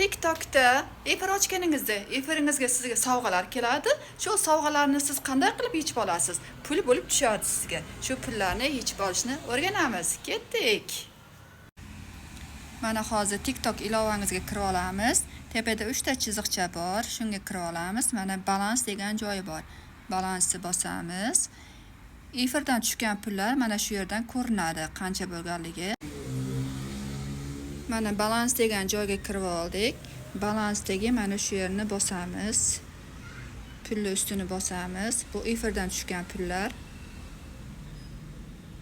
TikTokda efir ochganingizda efiringizga sizga sovg'alar keladi. Shu sovg'alarni siz qanday qilib yechib olasiz? Pul bo'lib tushadi sizga. Shu pullarni yechib olishni o'rganamiz. Ketdik. Mana hozir TikTok ilovangizga kirib olamiz. Tepada 3 ta chiziqcha bor. Shunga kirib olamiz. Mana balans degan joyi bor. Balansni bosamiz. Efirdan tushgan pullar mana shu yerdan ko'rinadi, qancha bo'lganligi. Mana balans degan joyga kirib oldik. Balansdagi mana shu yerni bosamiz. Pulni ustini bosamiz. Bu efirdan tushgan pullar.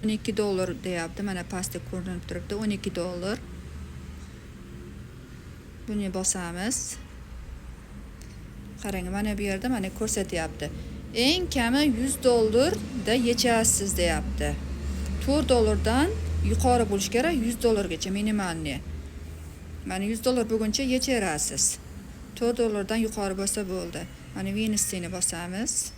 12 dollar deyapti. Mana pastda ko'rinib turibdi. 12 dollar. Buni bosamiz. Qarang, mana bu yerda mana ko'rsatyapti. Eng kami 100 dollarda yechasiz deyapti. 4 dollardan yuqori bo'lish kerak, 100 dollargacha minimalni. Mana 100 dollar bo'lguncha yechaverasiz. 4 dollardan yuqori bo'lsa bo'ldi. Mana Wins'ni bosamiz.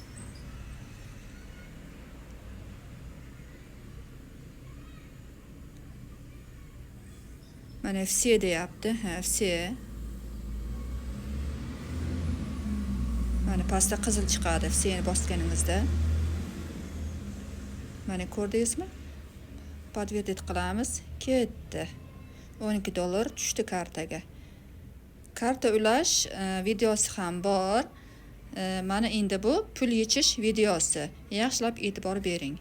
Mana FC deyapti. FC. Mana pastda qizil chiqadi FC'ni bosganingizda. Mana ko'rdingizmi? Podvedit qilamiz. Ketdi. 12 dollar tushdi kartaga. Karta ulash videosi ham bor. Mana endi bu pul yechish videosi. Yaxshilab e'tibor bering.